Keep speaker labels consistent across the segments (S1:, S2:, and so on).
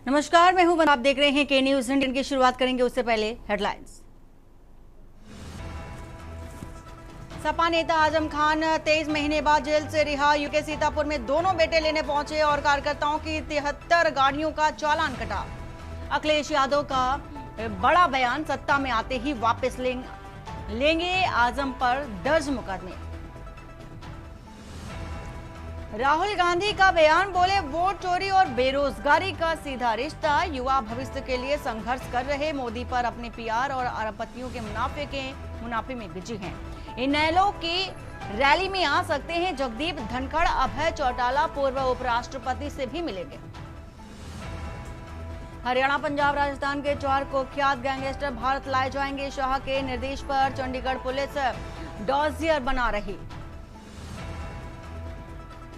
S1: नमस्कार, मैं हूं, आप देख रहे हैं के न्यूज इंडियन की शुरुआत करेंगे उससे पहले हेडलाइंस। सपा नेता आजम खान 23 महीने बाद जेल से रिहा। यूके सीतापुर में दोनों बेटे लेने पहुंचे और कार्यकर्ताओं की 73 गाड़ियों का चालान कटा। अखिलेश यादव का बड़ा बयान, सत्ता में आते ही वापस लेंगे आजम पर दर्ज मुकदमे। राहुल गांधी का बयान, बोले वोट चोरी और बेरोजगारी का सीधा रिश्ता। युवा भविष्य के लिए संघर्ष कर रहे मोदी पर अपने पीआर और अरबपतियों के मुनाफे में बिजी हैं। इनेलो की रैली में आ सकते हैं जगदीप धनखड़, अभय चौटाला पूर्व उपराष्ट्रपति से भी मिलेंगे। हरियाणा, पंजाब, राजस्थान के 4 कुख्यात गैंगस्टर भारत लाए जाएंगे। शाह के निर्देश पर चंडीगढ़ पुलिस डॉजियर बना रही।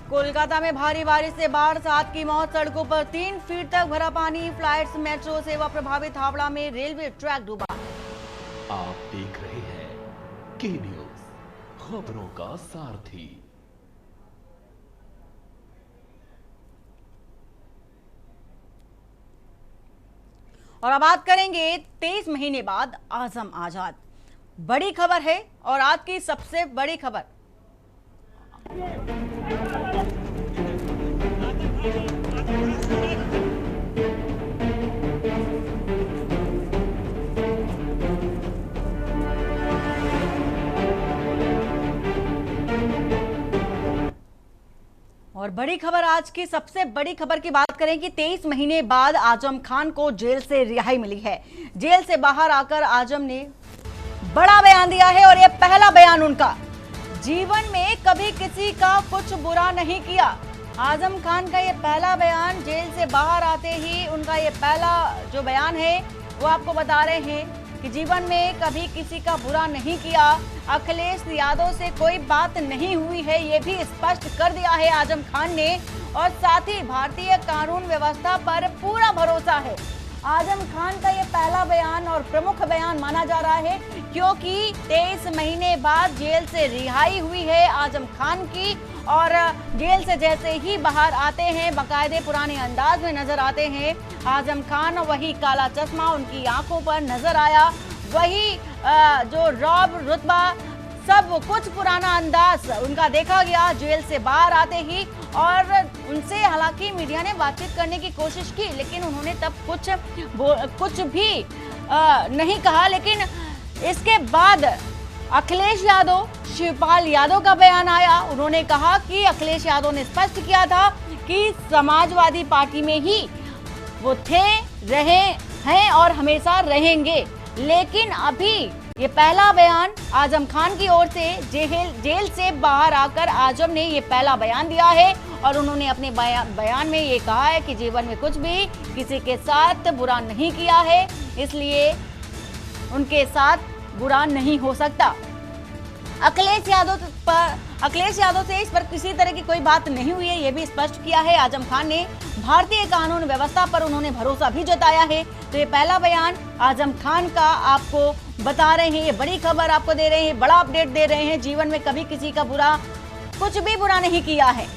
S1: कोलकाता में भारी बारिश से बाढ़, 7 की मौत। सड़कों पर 3 फीट तक भरा पानी। फ्लाइट्स, मेट्रो सेवा प्रभावित। हावड़ा में रेलवे ट्रैक डूबा।
S2: आप देख रहे हैं के न्यूज, खबरों का सारथी।
S1: और अब बात करेंगे 23 महीने बाद आजम आजाद। बड़ी खबर है और आज की सबसे बड़ी खबर। और बड़ी खबर, आज की सबसे बड़ी खबर की बात करें कि 23 महीने बाद आजम खान को जेल से रिहाई मिली है। जेल से बाहर आकर आजम ने बड़ा बयान दिया है और यह पहला बयान उनका। जीवन में कभी किसी का कुछ बुरा नहीं किया। आजम खान का यह पहला बयान, जेल से बाहर आते ही उनका यह पहला जो बयान है वो आपको बता रहे हैं कि जीवन में कभी किसी का बुरा नहीं किया। अखिलेश यादव से कोई बात नहीं हुई है, ये भी स्पष्ट कर दिया है आजम खान ने। और साथ ही भारतीय कानून व्यवस्था पर पूरा भरोसा है। आजम खान का ये पहला बयान और प्रमुख बयान माना जा रहा है क्योंकि 23 महीने बाद जेल से रिहाई हुई है आजम खान की। और जेल से जैसे ही बाहर आते हैं, बाकायदे पुराने अंदाज में नजर आते हैं आजम खान। वही काला चश्मा उनकी आंखों पर नजर आया, वही जो रौब रुतबा, सब कुछ पुराना अंदाज उनका देखा गया जेल से बाहर आते ही। और उनसे हालांकि मीडिया ने बातचीत करने की कोशिश की, लेकिन उन्होंने तब कुछ भी नहीं कहा। लेकिन इसके बाद अखिलेश यादव, शिवपाल यादव का बयान आया। उन्होंने कहा कि अखिलेश यादव ने स्पष्ट किया था कि समाजवादी पार्टी में ही वो थे, रहे हैं और हमेशा रहेंगे। लेकिन अभी ये पहला बयान आजम खान की ओर से जेल से बाहर आकर आजम ने ये पहला बयान दिया है। और उन्होंने अपने बयान में ये कहा है कि जीवन में कुछ भी किसी के साथ बुरा नहीं किया है, इसलिए उनके साथ बुरा नहीं हो सकता। अखिलेश यादव से इस पर किसी तरह की कोई बात नहीं हुई है, ये भी स्पष्ट किया है आजम खान ने। भारतीय कानून व्यवस्था पर उन्होंने भरोसा भी जताया है। तो ये पहला बयान आजम खान का आपको बता रहे हैं, ये बड़ी खबर आपको दे रहे हैं, बड़ा अपडेट दे रहे हैं। जीवन में कभी किसी का कुछ भी बुरा नहीं किया है।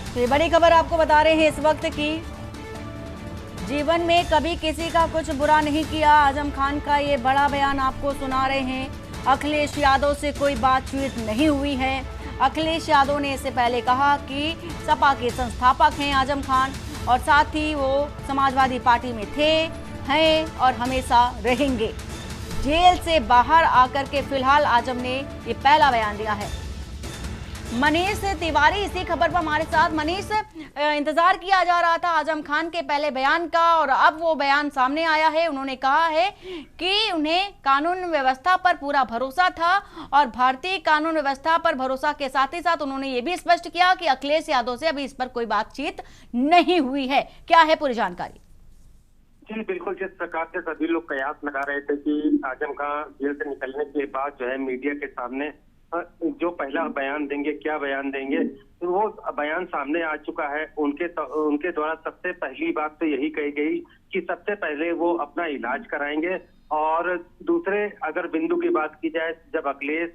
S1: तो ये बड़ी खबर आपको बता रहे हैं इस वक्त की जीवन में कभी किसी का कुछ बुरा नहीं किया। आजम खान का ये बड़ा बयान आपको सुना रहे हैं। अखिलेश यादव से कोई बातचीत नहीं हुई है। अखिलेश यादव ने इससे पहले कहा कि सपा के संस्थापक हैं आजम खान और साथ ही वो समाजवादी पार्टी में थे, हैं और हमेशा रहेंगे। जेल से बाहर आकर के फिलहाल आजम ने ये पहला बयान दिया है। मनीष तिवारी इसी खबर पर हमारे साथ। मनीष, इंतजार किया जा रहा था आजम खान के पहले बयान का और अब वो बयान सामने आया है। उन्होंने कहा है कि उन्हें कानून व्यवस्था पर पूरा भरोसा था और भारतीय कानून व्यवस्था पर भरोसा के साथ ही साथ उन्होंने ये भी स्पष्ट किया कि अखिलेश यादव से अभी इस पर कोई बातचीत नहीं हुई है। क्या है पूरी जानकारी?
S3: जी बिल्कुल, जिस प्रकार से सभी लोग कयास लगा रहे थे कि आजम खान जेल से निकलने के बाद जो है मीडिया के सामने जो पहला बयान देंगे, क्या बयान देंगे, तो वो बयान सामने आ चुका है। उनके द्वारा सबसे पहली बात तो यही कही गई कि सबसे पहले वो अपना इलाज कराएंगे। और दूसरे अगर बिंदु की बात की जाए, जब अखिलेश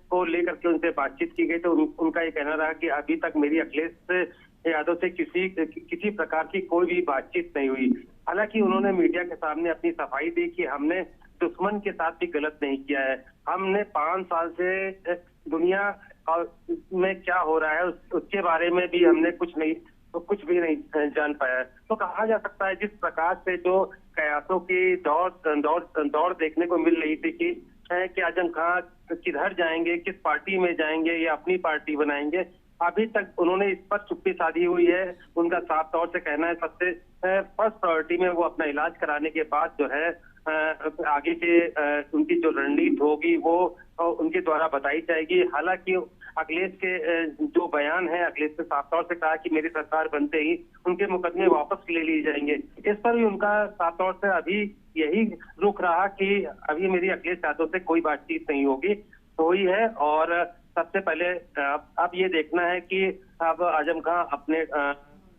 S3: को लेकर के उनसे बातचीत की गई तो उनका ये कहना रहा कि अभी तक मेरी अखिलेश यादव से किसी प्रकार की कोई भी बातचीत नहीं हुई। हालांकि उन्होंने मीडिया के सामने अपनी सफाई दी कि हमने दुश्मन के साथ भी गलत नहीं किया है। हमने 5 साल से दुनिया में क्या हो रहा है उसके बारे में भी हमने कुछ भी नहीं जान पाया। तो कहा जा सकता है जिस प्रकार से जो कयासों की दौड़ देखने को मिल रही थी कि आजम खान किधर जाएंगे, किस पार्टी में जाएंगे या अपनी पार्टी बनाएंगे, अभी तक उन्होंने इस पर चुप्पी साधी हुई है। उनका साफ तौर से कहना है सबसे फर्स्ट प्रायोरिटी में वो अपना इलाज कराने के बाद जो है आगे के उनकी जो रणनीति होगी वो उनके द्वारा बताई जाएगी। हालांकि अखिलेश के जो बयान है, अखिलेश ने साफ तौर से कहा कि मेरी सरकार बनते ही उनके मुकदमे वापस ले लिए जाएंगे। इस पर भी उनका साफ तौर से अभी यही रुख रहा कि अभी मेरी अखिलेश यादव से कोई बातचीत नहीं होगी, तो ही है। और सबसे पहले अब ये देखना है कि अब आजम खान अपने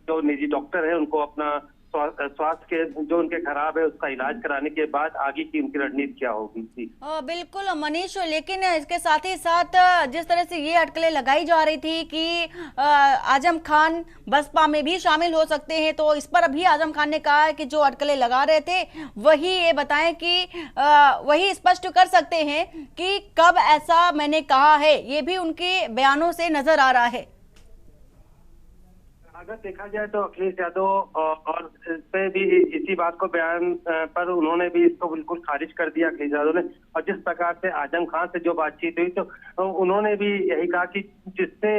S3: जो निजी डॉक्टर है उनको अपना स्वास्थ्य के जो उनके खराब है उसका इलाज कराने के बाद आगे की उनकी रणनीति क्या होगी।
S1: बिल्कुल मनीष, लेकिन इसके साथ ही साथ जिस तरह से ये अटकलें लगाई जा रही थी कि आजम खान बसपा में भी शामिल हो सकते हैं, तो इस पर अभी आजम खान ने कहा है कि जो अटकलें लगा रहे थे वही ये बताएं कि वही स्पष्ट कर सकते हैं कि कब ऐसा मैंने कहा है, ये भी उनके बयानों से नजर आ रहा है।
S3: अगर देखा जाए तो अखिलेश यादव और इस पे भी इसी बात को बयान पर उन्होंने भी इसको बिल्कुल खारिज कर दिया अखिलेश यादव ने। और जिस प्रकार से आजम खान से जो बातचीत हुई तो उन्होंने भी यही कहा कि जिससे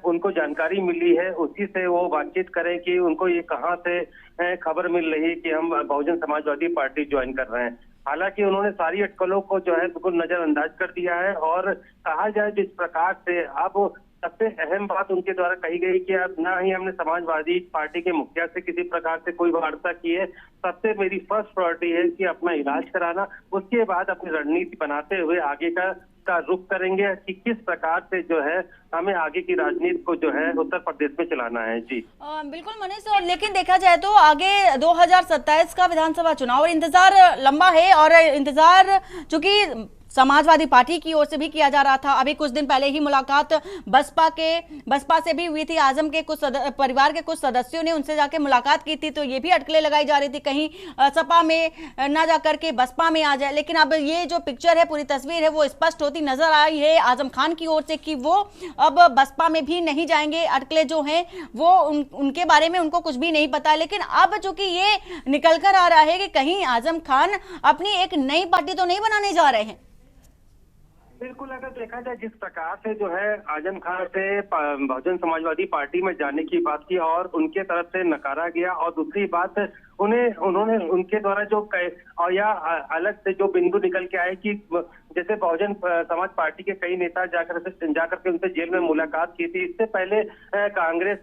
S3: उनको जानकारी मिली है उसी से वो बातचीत करें कि उनको ये कहाँ से खबर मिल रही कि हम बहुजन समाजवादी पार्टी ज्वाइन कर रहे हैं। हालांकि उन्होंने सारी अटकलों को जो है बिल्कुल नजरअंदाज कर दिया है। और कहा जाए जिस प्रकार से अब सबसे अहम बात उनके द्वारा कही गई कि अब ना ही हमने समाजवादी पार्टी के मुखिया से किसी प्रकार से कोई वार्ता की है, सबसे मेरी फर्स्ट प्रायोरिटी है कि अपना इलाज कराना, उसके बाद अपनी रणनीति बनाते हुए आगे का रुख करेंगे कि किस प्रकार से जो है हमें आगे की राजनीति को जो है उत्तर प्रदेश में चलाना है। जी
S1: बिल्कुल मनीष, और लेकिन देखा जाए तो आगे 2027 का विधानसभा चुनाव और इंतजार लंबा है, और इंतजार चूंकि समाजवादी पार्टी की ओर से भी किया जा रहा था। अभी कुछ दिन पहले ही मुलाकात बसपा से भी हुई थी। आजम के कुछ परिवार के कुछ सदस्यों ने उनसे जाके मुलाकात की थी, तो ये भी अटकलें लगाई जा रही थी कहीं सपा में ना जाकर के बसपा में आ जाए। लेकिन अब ये जो पिक्चर है, पूरी तस्वीर है, वो स्पष्ट होती नजर आई है आजम खान की ओर से कि वो अब बसपा में भी नहीं जाएंगे। अटकलें जो हैं वो उनके बारे में उनको कुछ भी नहीं पता। लेकिन अब चूंकि ये निकल कर आ रहा है कि कहीं आजम खान अपनी एक नई पार्टी तो नहीं बनाने जा रहे हैं।
S3: बिल्कुल, अगर देखा जाए जिस प्रकार से जो है आजम खान से बहुजन समाजवादी पार्टी में जाने की बात की और उनके तरफ से नकारा गया, और दूसरी बात उन्होंने उनके द्वारा जो और या अलग से जो बिंदु निकल के आए कि जैसे बहुजन समाज पार्टी के कई नेता जाकर के उनसे जेल में मुलाकात की थी। इससे पहले कांग्रेस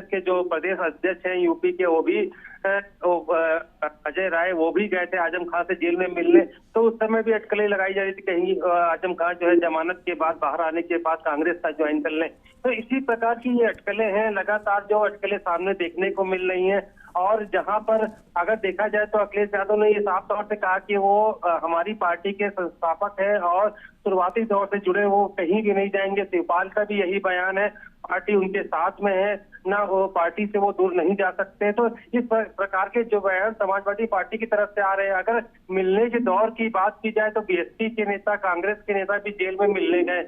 S3: के जो प्रदेश अध्यक्ष हैं यूपी के, वो भी अजय राय, वो भी गए थे आजम खान से जेल में मिलने। तो उस समय भी अटकलें लगाई जा रही थी कहीं आजम खान जो है जमानत के बाद बाहर आने के बाद कांग्रेस का ज्वाइन कर लें। तो इसी प्रकार की ये अटकलें हैं, लगातार जो अटकलें सामने देखने को मिल रही हैं। और जहां पर अगर देखा जाए तो अखिलेश यादव ने ये साफ तौर से कहा कि वो हमारी पार्टी के संस्थापक है और शुरुआती दौर से जुड़े, वो कहीं भी नहीं जाएंगे। शिवपाल का भी यही बयान है, पार्टी उनके साथ में है ना, वो पार्टी से वो दूर नहीं जा सकते। तो इस प्रकार के जो बयान समाजवादी पार्टी की तरफ से आ रहे हैं। अगर मिलने के दौर की बात की जाए तो बीएसपी के नेता, कांग्रेस के नेता भी जेल में मिलने गए।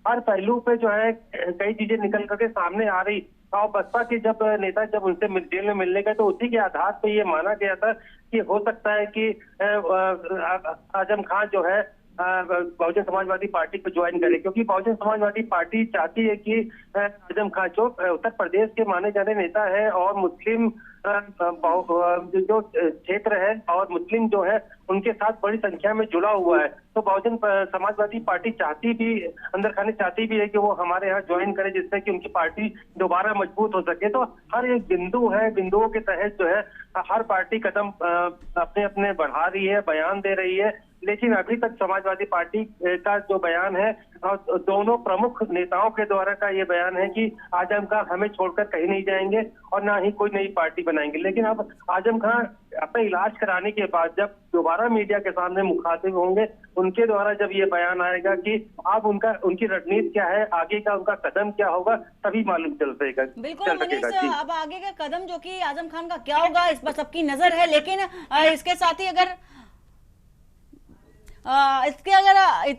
S3: हर पहलू पे जो है कई चीजें निकल करके सामने आ रही। और बसपा के जब नेता उनसे जेल में मिलने गए तो उसी के आधार पे ये माना गया था कि हो सकता है कि आजम खान जो है बहुजन समाजवादी पार्टी को ज्वाइन करे, क्योंकि बहुजन समाजवादी पार्टी चाहती है कि आजम खान जो उत्तर प्रदेश के माने जाने नेता है और मुस्लिम जो क्षेत्र है और मुस्लिम जो है उनके साथ बड़ी संख्या में जुड़ा हुआ है। तो बहुजन समाजवादी पार्टी चाहती भी, अंदर खाने चाहती भी है कि वो हमारे यहाँ ज्वाइन करे, जिससे कि उनकी पार्टी दोबारा मजबूत हो सके। तो हर एक बिंदु है, बिंदुओं के तहत जो है हर पार्टी कदम अपने अपने बढ़ा रही है, बयान दे रही है। लेकिन अभी तक समाजवादी पार्टी का जो बयान है और दोनों प्रमुख नेताओं के द्वारा का ये बयान है कि आजम खान हमें छोड़कर कहीं नहीं जाएंगे और ना ही कोई नई पार्टी बनाएंगे। लेकिन अब आजम खान अपना इलाज कराने के बाद जब दोबारा मीडिया के सामने मुखातिब होंगे, उनके द्वारा जब ये बयान आएगा कि अब उनकी रणनीति क्या है, आगे का उनका कदम क्या होगा, तभी मालूम चल सकेगा।
S1: बिल्कुल मनीष, अब आगे का कदम जो कि आजम खान का क्या होगा इस पर सबकी नजर है। लेकिन इसके साथ ही अगर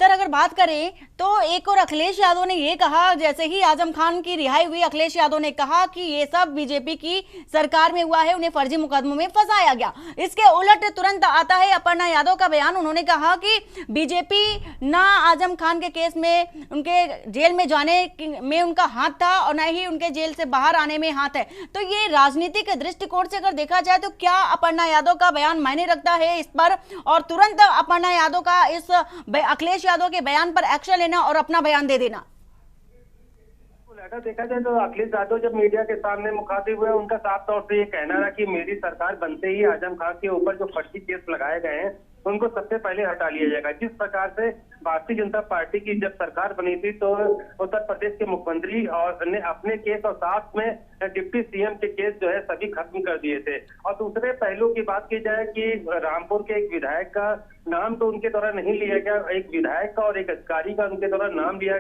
S1: अगर बात करें तो एक और अखिलेश यादव ने ये कहा, जैसे ही आजम खान की रिहाई हुई, अखिलेश यादव ने कहा कि ये सब बीजेपी की सरकार में हुआ है, उन्हें फर्जी मुकदमों में फंसाया गया। इसके उलट तुरंत आता है अपर्णा यादव का बयान। उन्होंने कहा कि बीजेपी ना आजम खान के केस में उनके जेल में जाने में उनका हाथ था और न ही उनके जेल से बाहर आने में हाथ है। तो ये राजनीतिक दृष्टिकोण से अगर देखा जाए तो क्या अपर्णा यादव का बयान मायने रखता है इस पर, और तुरंत अपर्णा यादव इस अखिलेश यादव के बयान पर एक्शन लेना और अपना बयान दे देना?
S3: अगर देखा जाए तो अखिलेश यादव जब मीडिया के सामने मुखातिब हुए, उनका साफ तौर से ये कहना रहा कि मेरी सरकार बनते ही आजम खान के ऊपर जो फर्जी केस लगाए गए हैं उनको सबसे पहले हटा लिया जाएगा। जिस प्रकार से भारतीय जनता पार्टी की जब सरकार बनी थी तो उत्तर प्रदेश के मुख्यमंत्री और ने अपने केस और साथ में डिप्टी सीएम के केस जो है सभी खत्म कर दिए थे। और दूसरे पहलू की बात की जाए कि रामपुर के एक विधायक का नाम तो उनके द्वारा नहीं लिया गया, एक विधायक का और एक अधिकारी का उनके द्वारा नाम लिया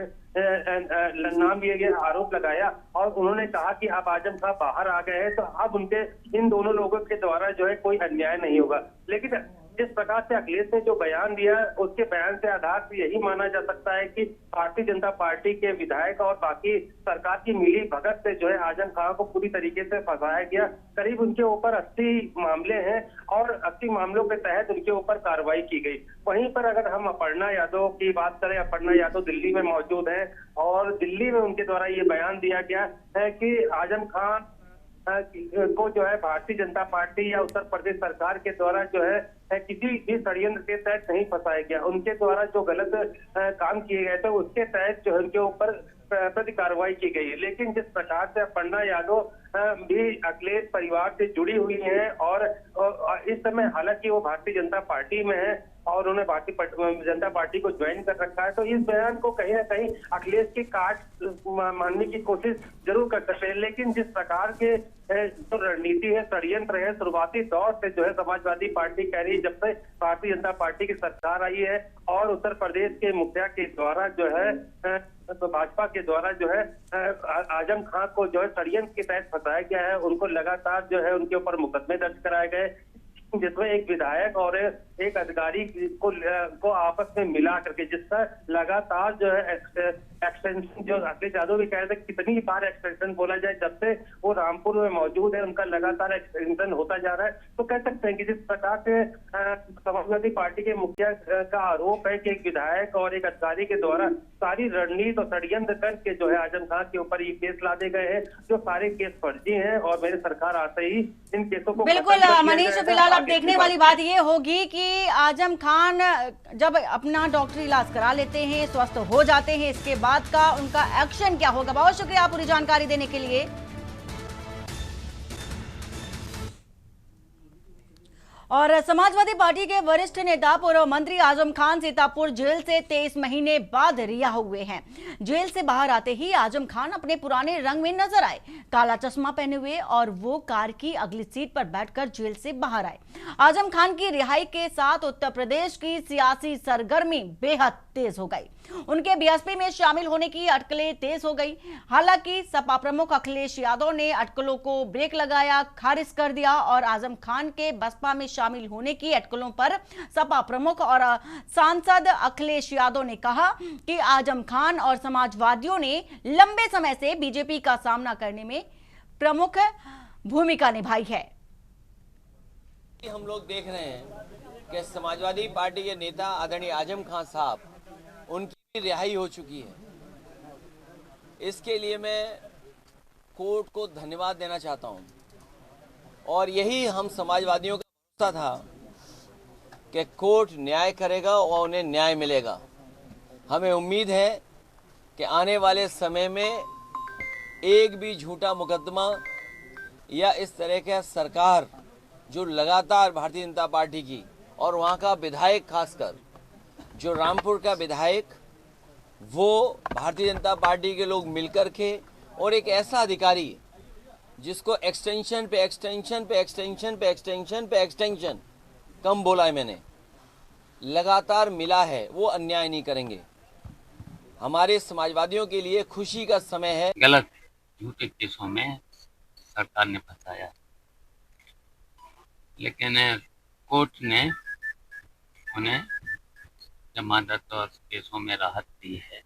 S3: गया, आरोप लगाया और उन्होंने कहा कि अब आजम खान बाहर आ गए हैं तो अब उनके इन दोनों लोगों के द्वारा जो है कोई अन्याय नहीं होगा। लेकिन जिस प्रकार से अखिलेश ने जो बयान दिया, उसके बयान से आधार से यही माना जा सकता है कि भारतीय जनता पार्टी के विधायक और बाकी सरकार की मिली भगत से जो है आजम खान को पूरी तरीके से फंसाया गया। करीब उनके ऊपर 80 मामले हैं और 80 मामलों के तहत उनके ऊपर कार्रवाई की गई। वहीं पर अगर हम अपर्णा यादव की बात करें, अपर्णा यादव दिल्ली में मौजूद है और दिल्ली में उनके द्वारा ये बयान दिया गया है कि आजम खान को जो है भारतीय जनता पार्टी या उत्तर प्रदेश सरकार के द्वारा जो है किसी भी षड्यंत्र के तहत नहीं फंसाया गया। उनके द्वारा जो गलत काम किए गए थे उसके तहत जो है उनके ऊपर प्रति कार्रवाई की गई है। लेकिन जिस प्रकार से अपर्णा यादव भी अखिलेश परिवार से जुड़ी हुई है और इस समय हालांकि वो भारतीय जनता पार्टी में है और उन्होंने भारतीय जनता पार्टी को ज्वाइन कर रखा है, तो इस बयान को कहीं ना कहीं अखिलेश की काट मानने की कोशिश जरूर कर सकते हैं। लेकिन जिस प्रकार के जो रणनीति है, षड्यंत्र है, शुरुआती दौर से जो है समाजवादी पार्टी कह रही है जब से भारतीय जनता पार्टी की सरकार आई है और उत्तर प्रदेश के मुखिया के द्वारा जो है तो भाजपा के द्वारा जो है आजम खान को जो है षड्यंत्र के तहत फंसाया गया है। उनको लगातार जो है उनके ऊपर मुकदमे दर्ज कराए गए, जिसमें एक विधायक और एक अधिकारी को आपस में मिला करके जिसका लगातार जो है एक्सटेंशन, जो अखिलेश यादव भी कह रहे थे कितनी बार एक्सटेंशन बोला जाए, जब से वो रामपुर में मौजूद है उनका लगातार एक्सटेंशन होता जा रहा है। तो कह सकते हैं कि जिस प्रकार से समाजवादी पार्टी के मुखिया का आरोप है कि एक विधायक और एक अधिकारी के द्वारा सारी रणनीति और षड्यंत्र करके जो है आजम खान के ऊपर ये केस लादे गए हैं, जो सारे केस फर्जी हैं और मेरी सरकार आते ही इन केसों को
S1: बिल्कुल मनीष, फिलहाल अब देखने वाली बात ये होगी कि आजम खान जब अपना डॉक्टरी इलाज करा लेते हैं, स्वस्थ हो जाते हैं, इसके बाद का उनका एक्शन क्या होगा। बहुत शुक्रिया पूरी जानकारी देने के लिए। और समाजवादी पार्टी के वरिष्ठ नेता पूर्व मंत्री आजम खान सीतापुर जेल से 23 महीने बाद रिहा हुए हैं। जेल से बाहर आते ही आजम खान अपने पुराने रंग में नजर आए, काला चश्मा पहने हुए, और वो कार की अगली सीट पर बैठकर जेल से बाहर आए। आजम खान की रिहाई के साथ उत्तर प्रदेश की सियासी सरगर्मी बेहद तेज हो गई। उनके बीएसपी में शामिल होने की अटकलें तेज हो गई। हालांकि सपा प्रमुख अखिलेश यादव ने अटकलों को ब्रेक लगाया, खारिज कर दिया और आजम खान के बसपा में शामिल होने की अटकलों पर सपा प्रमुख और सांसद अखिलेश यादव ने कहा कि आजम खान और समाजवादियों ने लंबे समय से बीजेपी का सामना करने में प्रमुख भूमिका निभाई है।
S4: हम लोग देख रहे हैं कि समाजवादी पार्टी के नेता आदरणीय आजम खान साहब, उनकी रिहाई हो चुकी है। इसके लिए मैं कोर्ट को धन्यवाद देना चाहता हूं और यही हम समाजवादियों का भरोसा था कि कोर्ट न्याय करेगा और उन्हें न्याय मिलेगा। हमें उम्मीद है कि आने वाले समय में एक भी झूठा मुकदमा या इस तरह का सरकार जो लगातार भारतीय जनता पार्टी की और वहाँ का विधायक खासकर जो रामपुर का विधायक वो भारतीय जनता पार्टी के लोग मिलकर के और एक ऐसा अधिकारी जिसको एक्सटेंशन पे एक्सटेंशन पे एक्सटेंशन पे एक्सटेंशन पे एक्सटेंशन कम बोला है मैंने, लगातार मिला है, वो अन्याय नहीं करेंगे। हमारे समाजवादियों के लिए खुशी का समय है।
S5: गलत झूठे केसों में सरकार ने फंसाया, लेकिन कोर्ट ने उन्हें जमानत और केसों में राहत दी है।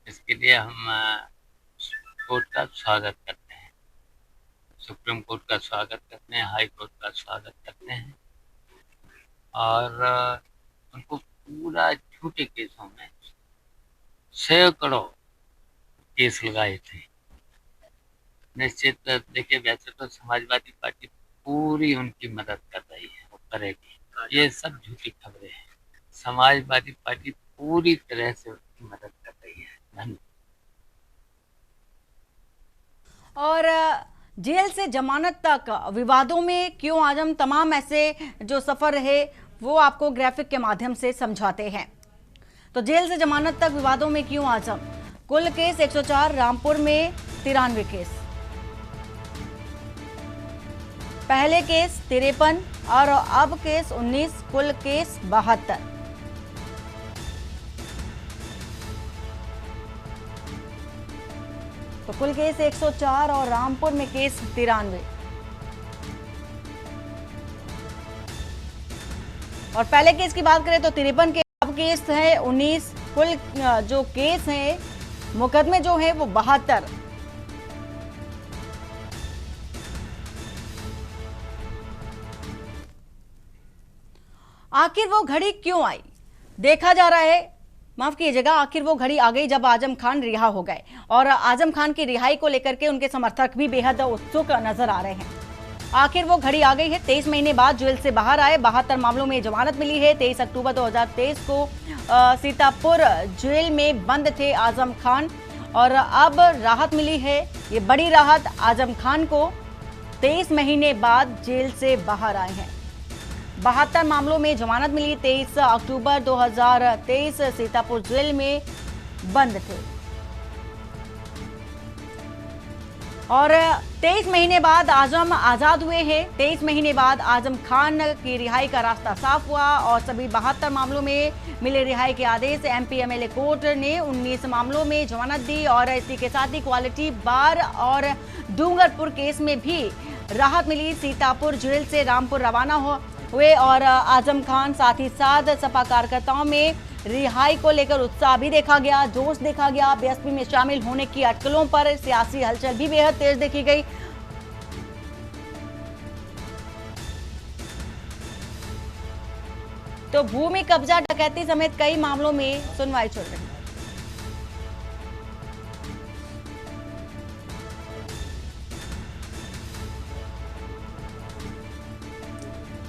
S5: इसके लिए हम कोर्ट का स्वागत करते हैं, सुप्रीम कोर्ट का स्वागत करते हैं, हाई कोर्ट का स्वागत करते हैं। और उनको पूरा झूठे केसों में सैकड़ों केस लगाए थे। निश्चित देखिए, वैसे तो समाजवादी पार्टी पूरी उनकी मदद कर रही है, वो करेगी। ये सब झूठी खबरें हैं। समाजवादी पार्टी पूरी तरह से उनकी मदद कर रही है। धन्यवाद।
S1: और जेल से जमानत तक विवादों में क्यों आजम, तमाम ऐसे जो सफर रहे वो आपको ग्राफिक के माध्यम से समझाते हैं। तो जेल से जमानत तक विवादों में क्यों आजम, कुल केस 104, रामपुर में 93 केस, पहले केस 53 और अब केस 19, कुल केस 72। तो कुल केस 104 और रामपुर में केस 93। और पहले केस की बात करें तो 53 के, अब केस है 19, कुल जो केस है मुकदमे जो है वो 72। आखिर वो घड़ी क्यों आई, देखा जा रहा है, माफ कीजिएगा, आखिर वो घड़ी आ गई जब आजम खान रिहा हो गए। और आजम खान की रिहाई को लेकर के उनके समर्थक भी बेहद उत्सुक नजर आ रहे हैं। आखिर वो घड़ी आ गई है। 23 महीने बाद जेल से बाहर आए, 72 मामलों में जमानत मिली है। 23 अक्टूबर 2023 को सीतापुर जेल में बंद थे आजम खान और अब राहत मिली है। ये बड़ी राहत आजम खान को 23 महीने बाद जेल से बाहर आए हैं। 72 मामलों में जमानत मिली। 23 अक्टूबर 2023 सीतापुर जेल में बंद थे और 23 महीने बाद आजम आजाद हुए हैं। 23 महीने बाद आजम खान की रिहाई का रास्ता साफ हुआ और सभी 72 मामलों में मिले रिहाई के आदेश एमपी एमएलए कोर्ट ने 19 मामलों में जमानत दी और इसी के साथ ही क्वालिटी बार और डूंगरपुर केस में भी राहत मिली। सीतापुर जेल से रामपुर रवाना हुए और आजम खान, साथ ही साथ सपा कार्यकर्ताओं में रिहाई को लेकर उत्साह भी देखा गया, जोश देखा गया। बीएसपी में शामिल होने की अटकलों पर सियासी हलचल भी बेहद तेज देखी गई। तो भूमि कब्जा, डकैती समेत कई मामलों में सुनवाई चल रही है।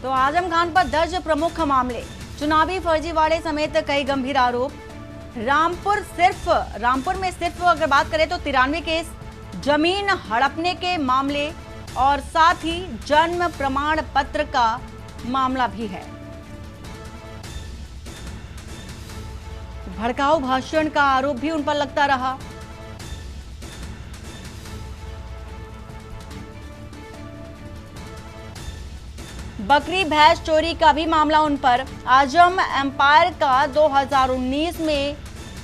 S1: तो आजम खान पर दर्ज प्रमुख मामले, चुनावी फर्जीवाड़े समेत कई गंभीर आरोप। रामपुर में सिर्फ अगर बात करें तो 93 केस, जमीन हड़पने के मामले और साथ ही जन्म प्रमाण पत्र का मामला भी है। भड़काऊ भाषण का आरोप भी उन पर लगता रहा। बकरी भैंस चोरी का भी मामला उन पर। आजम एम्पायर का 2019 में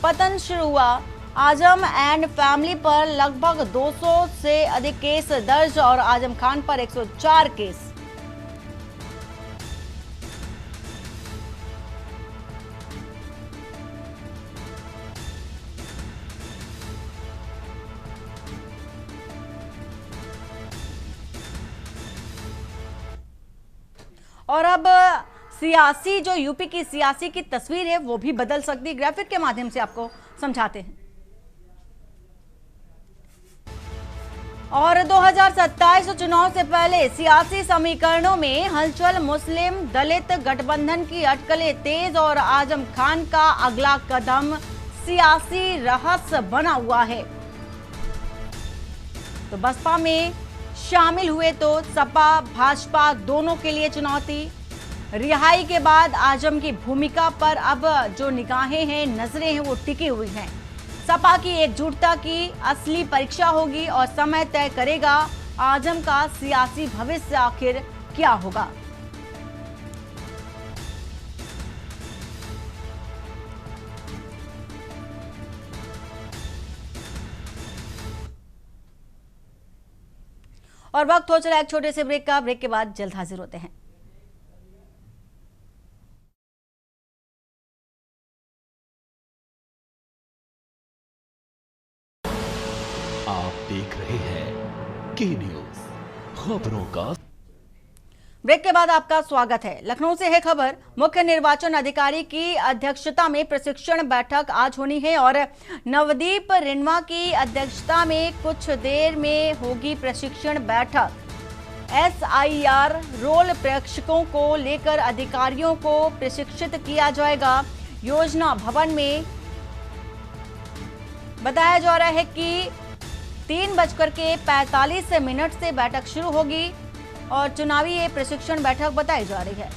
S1: पतन शुरू हुआ। आजम एंड फैमिली पर लगभग 200 से अधिक केस दर्ज और आजम खान पर 104 केस। और अब सियासी जो यूपी की सियासी की तस्वीर है वो भी बदल सकती है। ग्राफिक के माध्यम से आपको समझाते हैं। और 2027 चुनाव से पहले सियासी समीकरणों में हलचल, मुस्लिम दलित गठबंधन की अटकलें तेज और आजम खान का अगला कदम सियासी रहस्य बना हुआ है। तो बसपा में शामिल हुए तो सपा भाजपा दोनों के लिए चुनौती। रिहाई के बाद आजम की भूमिका पर अब जो निगाहें हैं, नजरें हैं, वो टिकी हुई हैं। सपा की एकजुटता की असली परीक्षा होगी और समय तय करेगा आजम का सियासी भविष्य आखिर क्या होगा। और वक्त हो चला एक छोटे से ब्रेक का। ब्रेक के बाद जल्द हाजिर होते हैं।
S2: आप देख रहे हैं के न्यूज, खबरों का।
S1: ब्रेक के बाद आपका स्वागत है। लखनऊ से है खबर। मुख्य निर्वाचन अधिकारी की अध्यक्षता में प्रशिक्षण बैठक आज होनी है और नवदीप रिनवा की अध्यक्षता में कुछ देर में होगी प्रशिक्षण बैठक। SIR रोल प्रेक्षकों को लेकर अधिकारियों को प्रशिक्षित किया जाएगा। योजना भवन में बताया जा रहा है कि 3:45 से बैठक शुरू होगी और चुनावी ये प्रशिक्षण बैठक बताई जा रही है।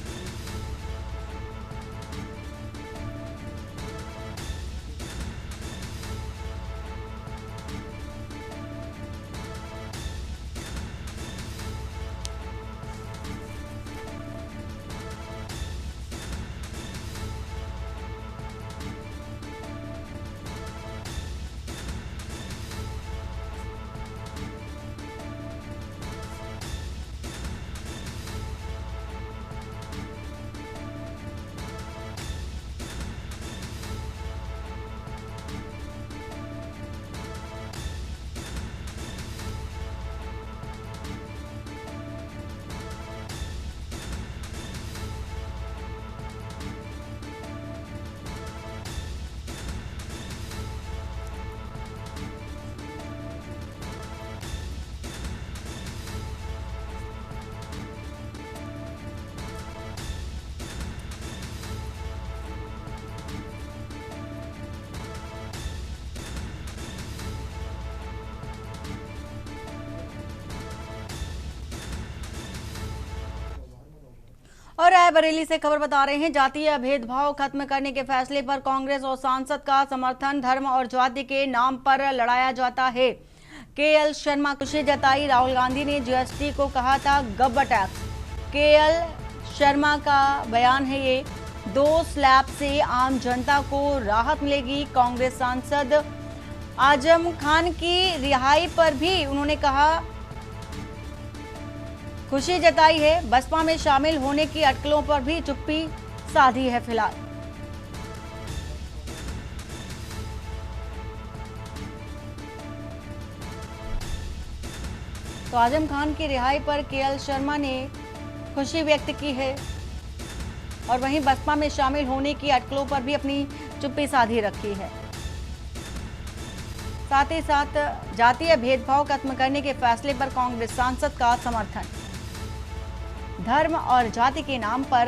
S1: और रायबरेली से खबर बता रहे हैं, जातीय भेदभाव खत्म करने के फैसले पर कांग्रेस और सांसद का समर्थन। धर्म और जाति के नाम पर लड़ाया जाता है। KL शर्मा खुशी जताई। राहुल गांधी ने GST को कहा था गब्बर टैक्स। KL शर्मा का बयान है ये। 2 स्लैब से आम जनता को राहत मिलेगी। कांग्रेस सांसद आजम खान की रिहाई पर भी उन्होंने कहा खुशी जताई है। बसपा में शामिल होने की अटकलों पर भी चुप्पी साधी है फिलहाल। तो आजम खान की रिहाई पर KL शर्मा ने खुशी व्यक्त की है और वहीं बसपा में शामिल होने की अटकलों पर भी अपनी चुप्पी साधी रखी है। साथ ही साथ जातीय भेदभाव खत्म करने के फैसले पर कांग्रेस सांसद का समर्थन। धर्म और जाति के नाम पर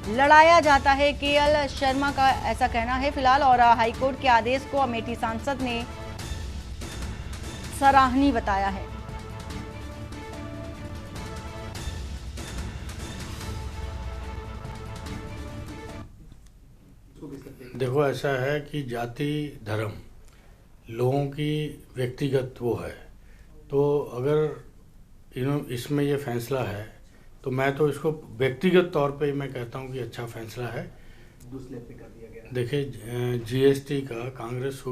S1: लड़ाया जाता है, KL शर्मा का ऐसा कहना है फिलहाल। और हाईकोर्ट के आदेश को अमेठी सांसद ने सराहनीय बताया है।
S6: देखो, ऐसा है कि जाति धर्म लोगों की व्यक्तिगत वो है, तो अगर इसमें ये फैसला है तो मैं तो इसको व्यक्तिगत तौर पे मैं कहता हूँ कि अच्छा फैसला है। देखिए, GST का कांग्रेस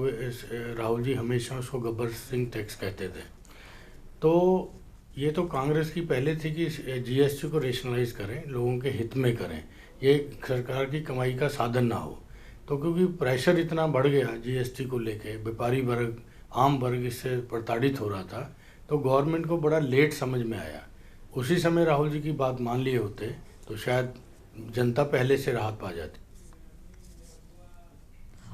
S6: राहुल जी हमेशा उसको गब्बर सिंह टैक्स कहते थे। तो ये तो कांग्रेस की पहले थी कि GST को रेशनलाइज करें, लोगों के हित में करें, ये सरकार की कमाई का साधन ना हो। तो क्योंकि प्रेशर इतना बढ़ गया GST को लेके, व्यापारी वर्ग आम वर्ग इससे प्रताड़ित हो रहा था, तो गवर्नमेंट को बड़ा लेट समझ में आया। उसी समय राहुल जी की बात मान लिए होते तो शायद जनता पहले से राहत पा जाती।